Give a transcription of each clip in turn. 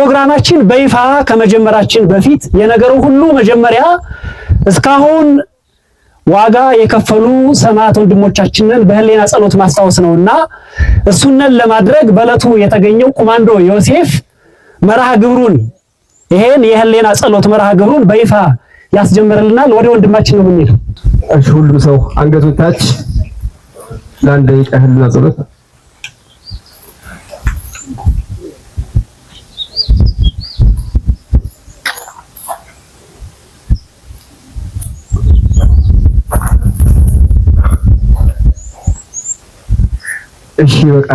ፕሮግራማችን በይፋ ከመጀመራችን በፊት የነገሩ ሁሉ መጀመሪያ እስካሁን ዋጋ የከፈሉ ሰማዕት ወንድሞቻችንን በህሊና ጸሎት ማስታወስ ነውና እሱነን ለማድረግ በለቱ የተገኘው ኮማንዶ ዮሴፍ መርሃ ግብሩን ይሄን የህሊና ጸሎት መርሃ ግብሩን በይፋ ያስጀምርልናል። ወደ ወንድማችን ነው የምንሄደው። እሺ ሁሉም ሰው አንገቱን ታች ለአንድ ደቂቃ ህሊና ጸሎት እሺ በቃ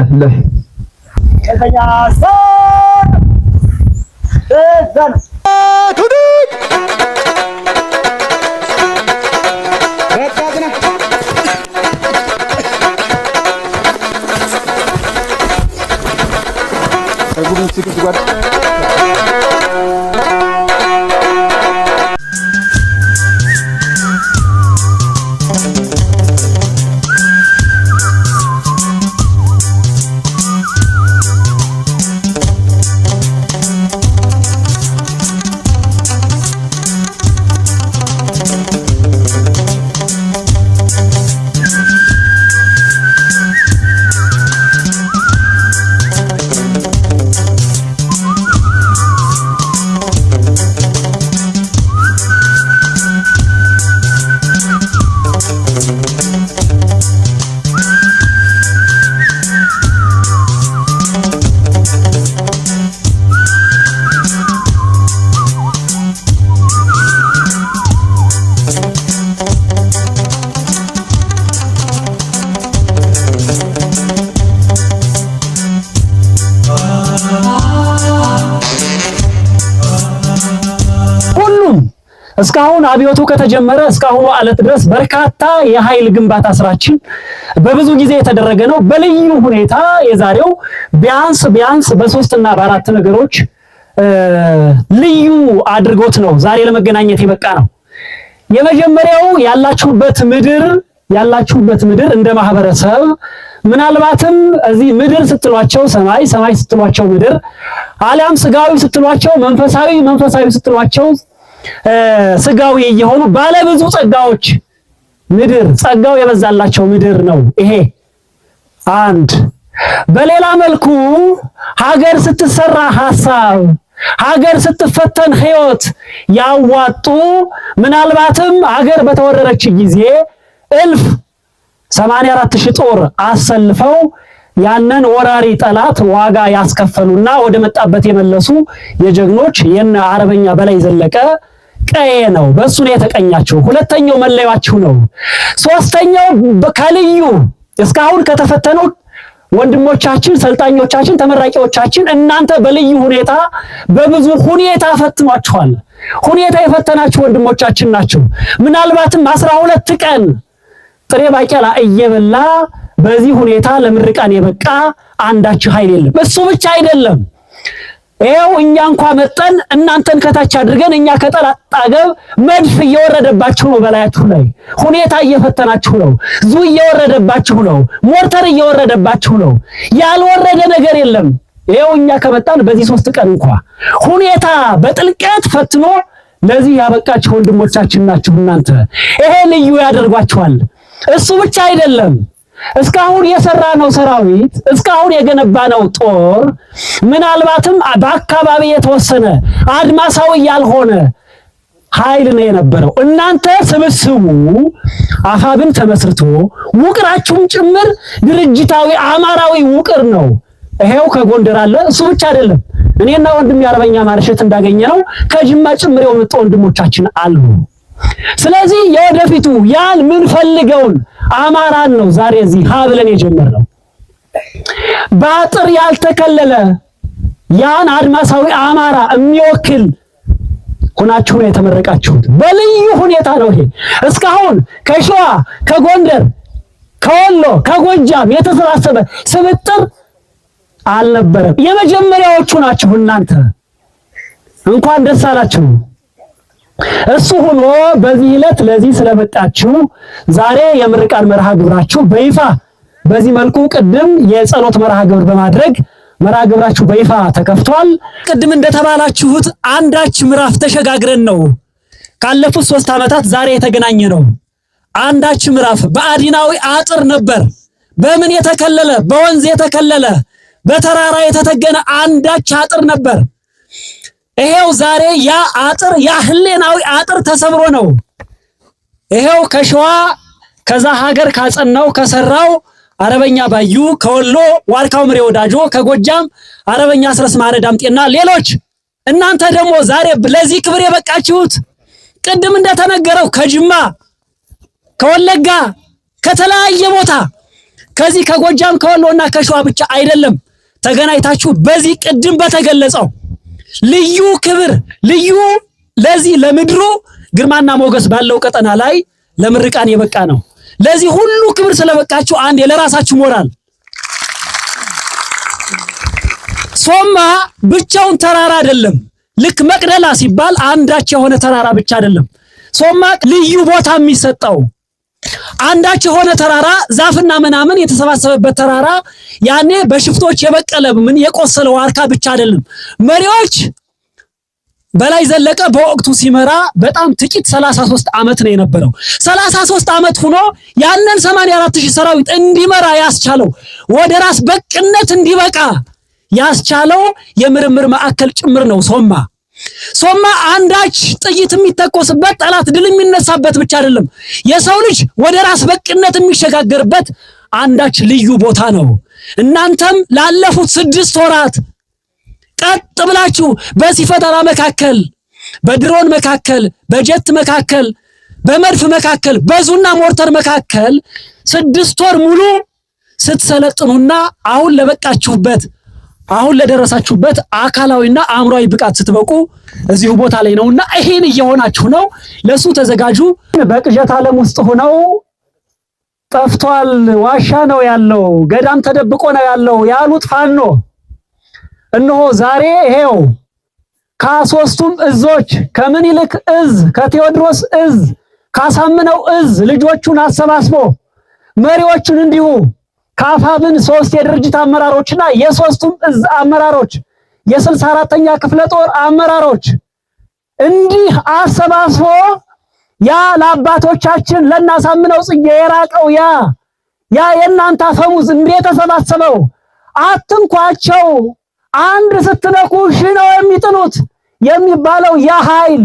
እስካሁን አብዮቱ ከተጀመረ እስካሁን አለት ድረስ በርካታ የኃይል ግንባታ ስራችን በብዙ ጊዜ የተደረገ ነው። በልዩ ሁኔታ የዛሬው ቢያንስ በ3 እና በ4 ነገሮች ልዩ አድርጎት ነው ዛሬ ለመገናኘት የበቃ ነው። የመጀመሪያው ያላችሁበት ምድር እንደ ማህበረሰብ ምናልባትም እዚህ ምድር ስትሏቸው ሰማይ ስትሏቸው ምድር አሊያም ስጋዊ ስትሏቸው መንፈሳዊ ስትሏቸው ስጋዊ የሆኑ ባለብዙ ጸጋዎች ምድር ጸጋው የበዛላቸው ምድር ነው ይሄ አንድ። በሌላ መልኩ ሀገር ስትሰራ ሐሳብ ሀገር ስትፈተን ህይወት ያዋጡ ምናልባትም ሀገር በተወረረች ጊዜ 84,000 ጦር አሰልፈው ያንን ወራሪ ጠላት ዋጋ ያስከፈሉና ወደ መጣበት የመለሱ የጀግኖች የነ አርበኛ በላይ ዘለቀ ቀዬ ነው። በሱ ነው የተቀኛችሁ። ሁለተኛው መለያችሁ ነው። ሶስተኛው ከልዩ እስካሁን ከተፈተኑ ወንድሞቻችን ሰልጣኞቻችን ተመራቂዎቻችን እናንተ በልዩ ሁኔታ በብዙ ሁኔታ ፈትኗችኋል። ሁኔታ የፈተናችሁ ወንድሞቻችን ናቸው። ምናልባትም 12 ቀን ጥሬ ባቄላ እየበላ በዚህ ሁኔታ ለምርቃን የበቃ አንዳች ኃይል የለም። እሱ ብቻ አይደለም። ይሄው እኛ እንኳን መጠን እናንተን ከታች አድርገን እኛ ከጠላት አጠገብ መድፍ እየወረደባችሁ ነው። በላያችሁ ላይ ሁኔታ እየፈተናችሁ ነው። ዙ እየወረደባችሁ ነው። ሞርተር እየወረደባችሁ ነው። ያልወረደ ነገር የለም። ይሄው እኛ ከመጣን በዚህ 3 ቀን እንኳን ሁኔታ በጥልቀት ፈትኖ ለዚህ ያበቃችሁ ወንድሞቻችን ናችሁ እናንተ። ይሄ ልዩ ያደርጓችኋል። እሱ ብቻ አይደለም። እስካሁን የሰራነው ሰራዊት እስካሁን የገነባነው ጦር ምናልባትም በአካባቢ የተወሰነ አድማሳዊ ያልሆነ ኃይል ነው የነበረው። እናንተ ስብስቡ አፋብን ተመስርቶ ውቅራችሁም ጭምር ድርጅታዊ አማራዊ ውቅር ነው። ይሄው ከጎንደር አለ። እሱ ብቻ አይደለም። እኔና ወንድም የአርበኛ ማርሸት እንዳገኘነው ከጅማ ጭምር የመጡ ወንድሞቻችን አሉ። ስለዚህ የወደፊቱ ያን ምን ፈልገውን አማራን ነው ዛሬ እዚህ ሀብለን የጀመርነው። በአጥር ያልተከለለ ያን አድማሳዊ አማራ የሚወክል ሆናችሁ ነው የተመረቃችሁት። በልዩ ሁኔታ ነው ይሄ። እስካሁን ከሸዋ ከጎንደር ከወሎ ከጎጃም የተሰባሰበ ስብጥር አልነበረም። የመጀመሪያዎቹ ናችሁ እናንተ። እንኳን ደስ አላችሁ። እሱ ሆኖ በዚህ ዕለት ለዚህ ስለመጣችሁ ዛሬ የምርቃን መርሃ ግብራችሁ በይፋ በዚህ መልኩ ቅድም የጸሎት መርሃ ግብር በማድረግ መርሃ ግብራችሁ በይፋ ተከፍቷል። ቅድም እንደተባላችሁት አንዳች ምዕራፍ ተሸጋግረን ነው ካለፉት 3 ዓመታት ዛሬ የተገናኘ ነው። አንዳች ምዕራፍ በአዲናዊ አጥር ነበር። በምን የተከለለ? በወንዝ የተከለለ በተራራ የተተገነ አንዳች አጥር ነበር። ይሄው ዛሬ ያ አጥር ያ ህሌናዊ አጥር ተሰብሮ ነው። ይሄው ከሸዋ ከዛ ሀገር ካጸናው ከሰራው አረበኛ ባዩ፣ ከወሎ ዋርካው ምሬ ወዳጆ፣ ከጎጃም አረበኛ አስረስ ማረ ዳምጤና ሌሎች እናንተ ደግሞ ዛሬ ለዚህ ክብር የበቃችሁት ቅድም እንደተነገረው ከጅማ ከወለጋ ከተለያየ ቦታ ከዚህ ከጎጃም ከወሎና ከሸዋ ብቻ አይደለም ተገናኝታችሁ በዚህ ቅድም በተገለጸው ልዩ ክብር ልዩ ለዚህ ለምድሩ ግርማና ሞገስ ባለው ቀጠና ላይ ለምርቃን የበቃ ነው። ለዚህ ሁሉ ክብር ስለበቃችሁ አንድ ለራሳችሁ ሞራል። ሶማ ብቻውን ተራራ አይደለም። ልክ መቅደላ ሲባል አንዳች የሆነ ተራራ ብቻ አይደለም። ሶማ ልዩ ቦታ የሚሰጠው አንዳች የሆነ ተራራ ዛፍና ምናምን የተሰባሰበበት ተራራ ያኔ በሽፍቶች የበቀለ ምን የቆሰለ ዋርካ ብቻ አይደለም። መሪዎች በላይ ዘለቀ በወቅቱ ሲመራ በጣም ጥቂት 33 ዓመት ነው የነበረው። 33 ዓመት ሆኖ ያንን 84000 ሰራዊት እንዲመራ ያስቻለው ወደ ራስ በቅነት እንዲበቃ ያስቻለው የምርምር ማዕከል ጭምር ነው ሶማ። ሶማ አንዳች ጥይት የሚተኮስበት ጠላት ድል የሚነሳበት ብቻ አይደለም። የሰው ልጅ ወደ ራስ በቅነት የሚሸጋገርበት አንዳች ልዩ ቦታ ነው። እናንተም ላለፉት 6 ወራት ቀጥ ብላችሁ በሲፈተራ መካከል፣ በድሮን መካከል፣ በጀት መካከል፣ በመድፍ መካከል፣ በዙና ሞርተር መካከል 6 ወር ሙሉ ስትሰለጥኑና አሁን ለበቃችሁበት አሁን ለደረሳችሁበት አካላዊና አእምሯዊ ብቃት ስትበቁ እዚሁ ቦታ ላይ ነውና ይሄን እየሆናችሁ ነው። ለሱ ተዘጋጁ። በቅዠት ዓለም ውስጥ ሆነው ጠፍቷል፣ ዋሻ ነው ያለው፣ ገዳም ተደብቆ ነው ያለው ያሉት ፋኖ እነሆ ዛሬ ይሄው ከ3ቱም እዞች ከምኒልክ እዝ፣ ከቴዎድሮስ እዝ፣ ካሳምነው እዝ ልጆቹን አሰባስቦ መሪዎቹን እንዲሁ ካፋብን 3 የድርጅት አመራሮችና የ3ቱም እዝ አመራሮች የ64ኛ ክፍለ ጦር አመራሮች እንዲህ አሰባስቦ ያ ለአባቶቻችን ለናሳምነው ጽጌ የራቀው ያ የእናንተ አፈሙዝ እንዴት ተሰባሰበው አትንኳቸው አንድ ስትነኩ ነው የሚጥሉት የሚባለው ያ ኃይል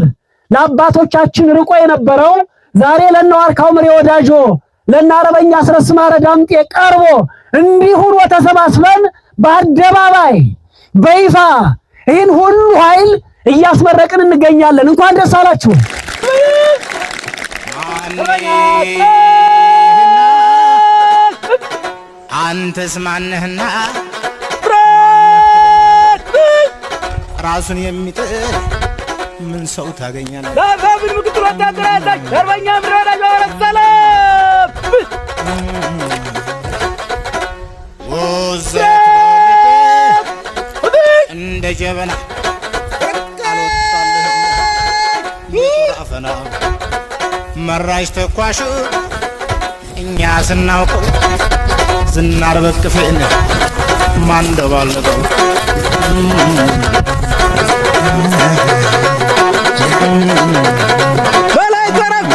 ለአባቶቻችን ርቆ የነበረው ዛሬ ለነዋርካው ምሬ ወዳጆ ለናረበኛ አስረስ ማረ ዳምጤ ቀርቦ እንዲሁን ተሰባስበን በአደባባይ በይፋ ይህን ሁሉ ኃይል እያስመረቅን እንገኛለን። እንኳን ደስ አላችሁ። አንተስ ማነህና ራሱን የሚጥል ምን ሰው ታገኛለህ? ለፋብን ምክትል ወታደር ያዛዥ አርበኛ ምሬ ወዳጆ ሰላም እንደ ጀበና አፈና መራሽ ተኳሹ እኛ ስናውቀው ዝናር በቅፍን ማን ደባለቀው በላይ ተረፍ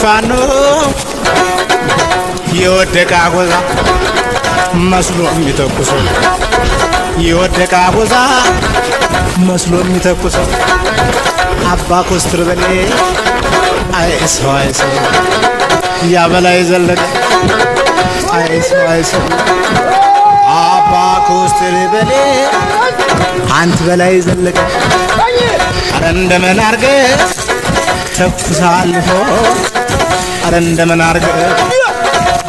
ፋኖ የወደቀ አጎዛ መስሎ የሚተኩሰው የወደቀ አጎዛ መስሎ የሚተኩሰው አባ ኮስትር በኔ አይሰው ያ በላይ ዘለቀ አይሰው አባ ኮስትር በኔ አንተ በላይ ዘለቀ አረ እንደምን አርገ ተኩሳልፎ አረ እንደምን አርገ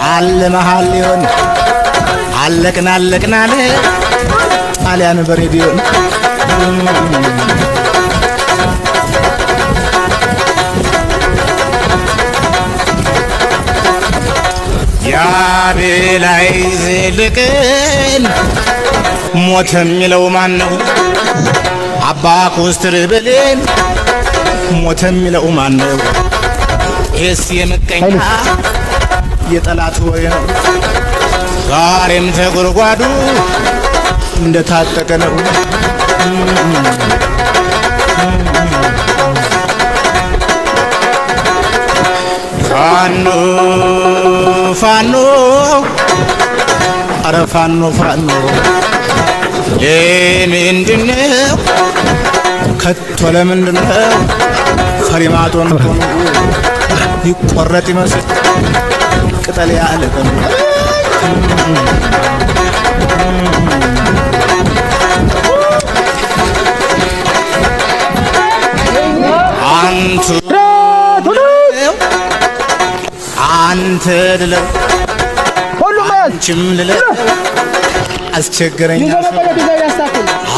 አለ መሃል ይሆን አለቅናለ ጣሊያን በሬዲዮን ያ በላይ ዘለቀን ሞት የሚለው ማን ነው? አባ ኮስትር በለን ሞተ የሚለው ማን ነው? ይህስ የምቀኛ የጠላት ወሬ ነው። ዛሬም ተጎድጓዱ እንደታጠቀ ነው። ፋኖ ፋኖ አረ ፋኖ ፋኖ ለምንድነው ከቶ ለምንድነው ፈሪማቶን ሆኖ ይቆረጥ ይመስል ቅጠል ያለቀም አንተ ልለው ሁሉም አንቺም ልለው አስቸገረኛ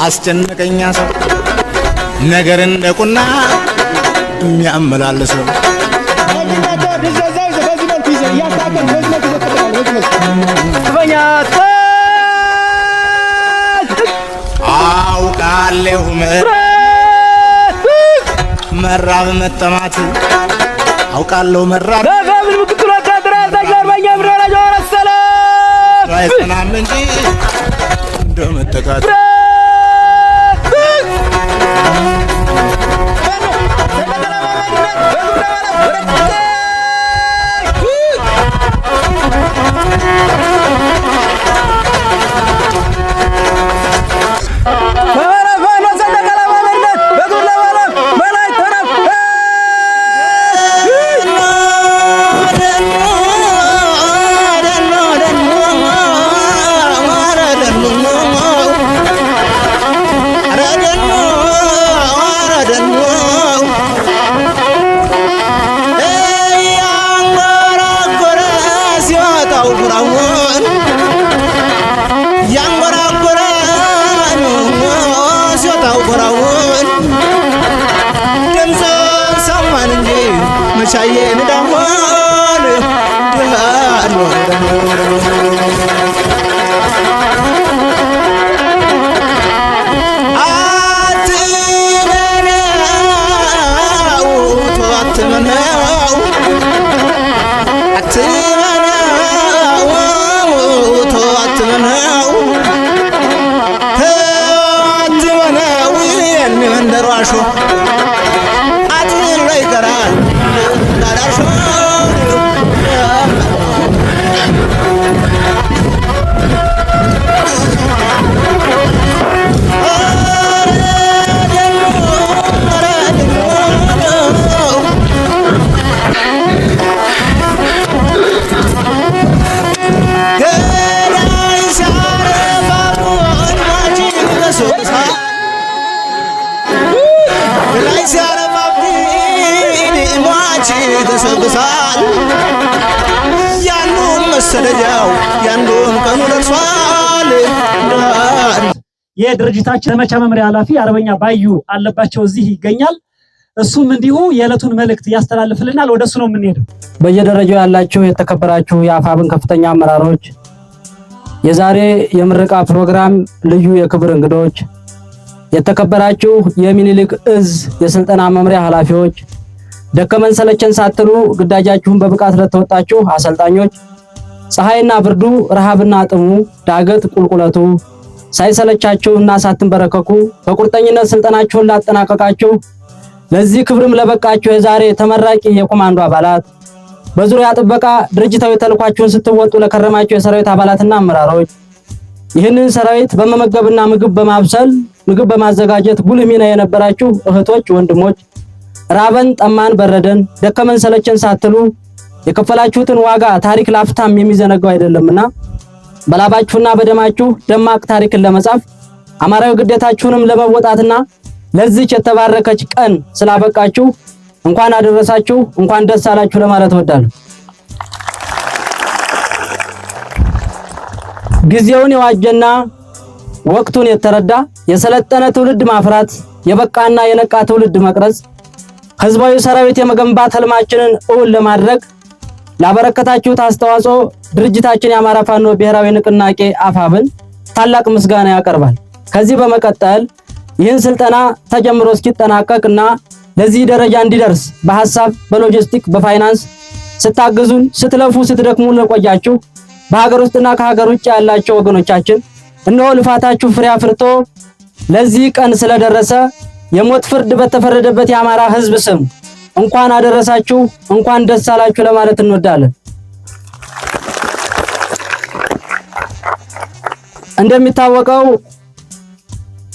አስጨነቀኛ ሰው ነገር እንደቁና የሚያመላልሰው አውቃለሁ መራብ መጠማት አውቃለሁ መራብ አይሰናም እንጂ እንደመጠቃት ቻዬ እንዳሆን ደሃኖ ተሰብሳል ያንዱን መሰለጃው ያንዱን ቀኑ ደርሷል። የድርጅታችን ዘመቻ መምሪያ ኃላፊ አርበኛ ባዩ አለባቸው እዚህ ይገኛል። እሱም እንዲሁ የዕለቱን መልእክት ያስተላልፍልናል። ወደሱ ነው የምንሄደው። በየደረጃው ያላችሁ የተከበራችሁ የአፋብን ከፍተኛ አመራሮች፣ የዛሬ የምረቃ ፕሮግራም ልዩ የክብር እንግዶች፣ የተከበራችሁ የሚኒልክ እዝ የስልጠና መምሪያ ኃላፊዎች፣ ደከመን ሰለቸን ሳትሉ ግዳጃችሁን በብቃት ለተወጣችሁ አሰልጣኞች፣ ፀሐይና ብርዱ ረሃብና ጥሙ ዳገት ቁልቁለቱ ሳይሰለቻችሁና ሳትንበረከኩ በቁርጠኝነት ስልጠናችሁን ላጠናቀቃችሁ ለዚህ ክብርም ለበቃችሁ የዛሬ ተመራቂ የኮማንዶ አባላት፣ በዙሪያ ጥበቃ ድርጅታዊ ተልኳችሁን ስትወጡ ለከረማችሁ የሰራዊት አባላትና አመራሮች፣ ይህንን ሰራዊት በመመገብና ምግብ በማብሰል ምግብ በማዘጋጀት ጉልህ ሚና የነበራችሁ እህቶች፣ ወንድሞች ራበን ጠማን በረደን ደከመን ሰለቸን ሳትሉ የከፈላችሁትን ዋጋ ታሪክ ላፍታም የሚዘነጋው አይደለምና በላባችሁና በደማችሁ ደማቅ ታሪክን ለመጻፍ አማራዊ ግዴታችሁንም ለመወጣትና ለዚህች የተባረከች ቀን ስላበቃችሁ እንኳን አደረሳችሁ፣ እንኳን ደስ አላችሁ ለማለት እወዳለሁ። ጊዜውን የዋጀና ወቅቱን የተረዳ የሰለጠነ ትውልድ ማፍራት፣ የበቃና የነቃ ትውልድ መቅረጽ፣ ህዝባዊ ሰራዊት የመገንባት ህልማችንን እውን ለማድረግ ላበረከታችሁት አስተዋጽኦ ድርጅታችን የአማራ ፋኖ ብሔራዊ ንቅናቄ አፋብን ታላቅ ምስጋና ያቀርባል። ከዚህ በመቀጠል ይህን ስልጠና ተጀምሮ እስኪጠናቀቅና ለዚህ ደረጃ እንዲደርስ በሐሳብ፣ በሎጂስቲክ፣ በፋይናንስ ስታግዙን፣ ስትለፉ፣ ስትደክሙ ለቆያችሁ በሀገር ውስጥና ከሀገር ውጭ ያላችሁ ወገኖቻችን እነሆ ልፋታችሁ ፍሬ አፍርቶ ለዚህ ቀን ስለደረሰ የሞት ፍርድ በተፈረደበት የአማራ ሕዝብ ስም እንኳን አደረሳችሁ፣ እንኳን ደስ አላችሁ ለማለት እንወዳለን። እንደሚታወቀው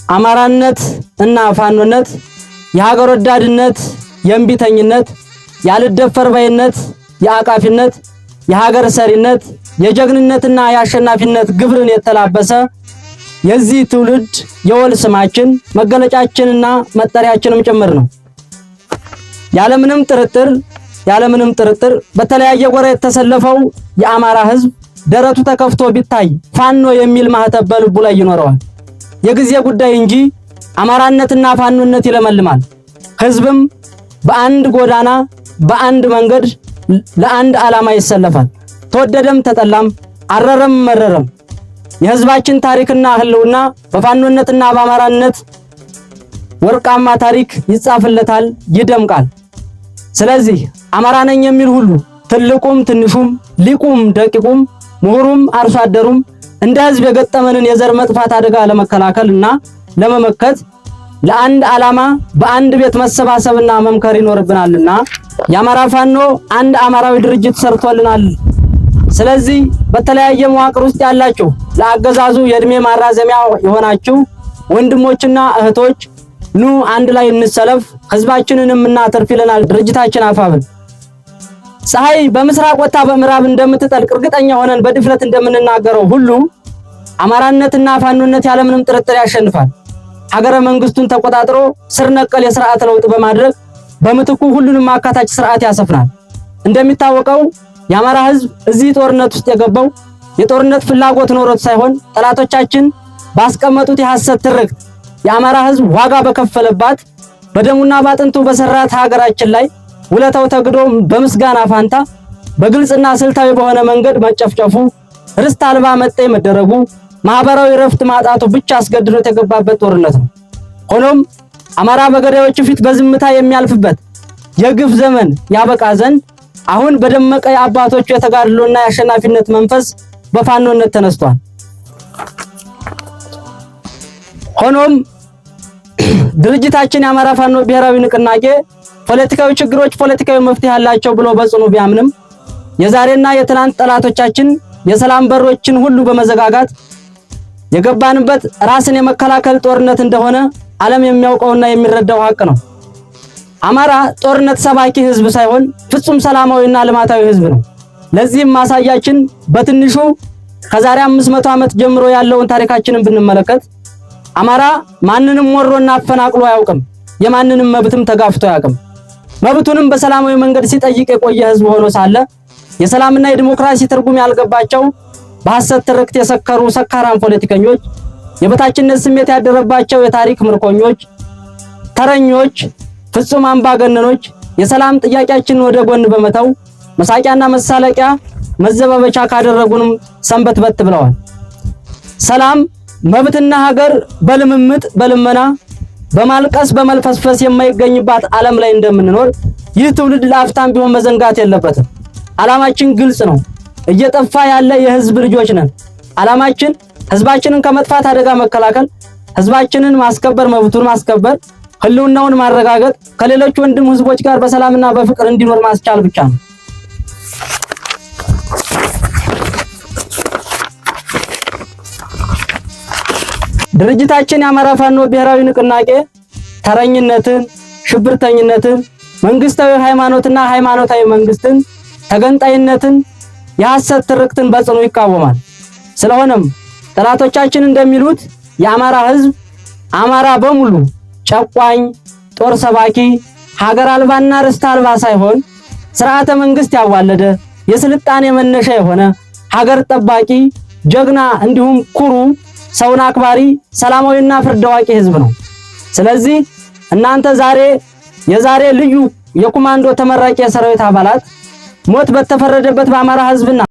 አማራነት እና ፋኖነት የሀገር ወዳድነት፣ የእምቢተኝነት፣ ያልደፈር ባይነት፣ የአቃፊነት፣ የሀገር ሰሪነት፣ የጀግንነትና የአሸናፊነት ግብርን የተላበሰ የዚህ ትውልድ የወል ስማችን መገለጫችንና መጠሪያችንም ጭምር ነው። ያለምንም ጥርጥር በተለያየ ጎራ የተሰለፈው የአማራ ሕዝብ ደረቱ ተከፍቶ ቢታይ ፋኖ የሚል ማህተብ በልቡ ላይ ይኖረዋል። የጊዜ ጉዳይ እንጂ አማራነትና ፋኖነት ይለመልማል። ሕዝብም በአንድ ጎዳና በአንድ መንገድ ለአንድ ዓላማ ይሰለፋል። ተወደደም ተጠላም አረረም መረረም የሕዝባችን ታሪክና ህልውና በፋኖነትና በአማራነት ወርቃማ ታሪክ ይጻፍለታል፣ ይደምቃል። ስለዚህ አማራ ነኝ የሚል ሁሉ ትልቁም ትንሹም ሊቁም ደቂቁም ምሁሩም አርሶ አደሩም እንደ ሕዝብ የገጠመንን የዘር መጥፋት አደጋ ለመከላከልና ለመመከት ለአንድ ዓላማ በአንድ ቤት መሰባሰብና መምከር ይኖርብናልና የአማራ ፋኖ አንድ አማራዊ ድርጅት ሰርቶልናል። ስለዚህ በተለያየ መዋቅር ውስጥ ያላችሁ ለአገዛዙ የእድሜ ማራዘሚያ የሆናችሁ ወንድሞችና እህቶች ኑ አንድ ላይ እንሰለፍ፣ ሕዝባችንንም እናተርፍ ይለናል ድርጅታችን አፋብን። ፀሐይ በምስራቅ ወጣ በምዕራብ እንደምትጠልቅ እርግጠኛ ሆነን በድፍረት እንደምንናገረው ሁሉ አማራነትና ፋኖነት ያለምንም ጥርጥር ያሸንፋል። ሀገረ መንግስቱን ተቆጣጥሮ ስር ነቀል የሥርዓት ለውጥ በማድረግ በምትኩ ሁሉንም አካታች ስርዓት ያሰፍናል። እንደሚታወቀው የአማራ ሕዝብ እዚህ ጦርነት ውስጥ የገባው የጦርነት ፍላጎት ኖሮት ሳይሆን ጠላቶቻችን ባስቀመጡት የሐሰት ትርክት የአማራ ሕዝብ ዋጋ በከፈለባት በደሙና ባጥንቱ በሰራት ሀገራችን ላይ ውለታው ተግዶ በምስጋና ፋንታ በግልጽና ስልታዊ በሆነ መንገድ መጨፍጨፉ፣ ርስት አልባ መጤ መደረጉ፣ ማህበራዊ ረፍት ማጣቱ ብቻ አስገድዶት የገባበት ጦርነት ነው። ሆኖም አማራ በገዳዮቹ ፊት በዝምታ የሚያልፍበት የግፍ ዘመን ያበቃ ዘንድ አሁን በደመቀ የአባቶቹ የተጋድሎና የአሸናፊነት መንፈስ በፋኖነት ተነስቷል። ሆኖም ድርጅታችን የአማራ ፋኖ ብሔራዊ ንቅናቄ ፖለቲካዊ ችግሮች ፖለቲካዊ መፍትሄ ያላቸው ብሎ በጽኑ ቢያምንም የዛሬና የትናንት ጠላቶቻችን የሰላም በሮችን ሁሉ በመዘጋጋት የገባንበት ራስን የመከላከል ጦርነት እንደሆነ ዓለም የሚያውቀውና የሚረዳው ሀቅ ነው። አማራ ጦርነት ሰባኪ ሕዝብ ሳይሆን ፍጹም ሰላማዊና ልማታዊ ሕዝብ ነው። ለዚህም ማሳያችን በትንሹ ከዛሬ 500 ዓመት ጀምሮ ያለውን ታሪካችንን ብንመለከት አማራ ማንንም ወሮና አፈናቅሎ አያውቅም። የማንንም መብትም ተጋፍቶ አያውቅም። መብቱንም በሰላማዊ መንገድ ሲጠይቅ የቆየ ሕዝብ ሆኖ ሳለ የሰላምና የዲሞክራሲ ትርጉም ያልገባቸው በሐሰት ትርክት የሰከሩ ሰካራም ፖለቲከኞች፣ የበታችነት ስሜት ያደረባቸው የታሪክ ምርኮኞች፣ ተረኞች፣ ፍጹም አምባገነኖች የሰላም ጥያቄያችንን ወደ ጎን በመተው መሳቂያና መሳለቂያ መዘባበቻ ካደረጉንም ሰንበትበት ብለዋል። ሰላም መብትና ሀገር በልምምጥ በልመና በማልቀስ በመልፈስፈስ የማይገኝባት ዓለም ላይ እንደምንኖር ይህ ትውልድ ለአፍታም ቢሆን መዘንጋት የለበትም። ዓላማችን ግልጽ ነው። እየጠፋ ያለ የሕዝብ ልጆች ነን። ዓላማችን ሕዝባችንን ከመጥፋት አደጋ መከላከል፣ ሕዝባችንን ማስከበር፣ መብቱን ማስከበር፣ ህልውናውን ማረጋገጥ፣ ከሌሎች ወንድም ሕዝቦች ጋር በሰላምና በፍቅር እንዲኖር ማስቻል ብቻ ነው። ድርጅታችን የአማራ ፋኖ ብሔራዊ ንቅናቄ ተረኝነትን፣ ሽብርተኝነትን፣ መንግስታዊ ሃይማኖትና ሃይማኖታዊ መንግስትን፣ ተገንጣይነትን፣ የሐሰት ትርክትን በጽኑ ይቃወማል። ስለሆነም ጠላቶቻችን እንደሚሉት የአማራ ሕዝብ አማራ በሙሉ ጨቋኝ፣ ጦር ሰባኪ፣ ሀገር አልባና ርስት አልባ ሳይሆን ስርዓተ መንግስት ያዋለደ የስልጣኔ መነሻ የሆነ ሀገር ጠባቂ፣ ጀግና እንዲሁም ኩሩ ሰውን አክባሪ ሰላማዊና ፍርድ አዋቂ ሕዝብ ነው። ስለዚህ እናንተ የዛሬ ልዩ የኮማንዶ ተመራቂ የሰራዊት አባላት ሞት በተፈረደበት በአማራ ሕዝብና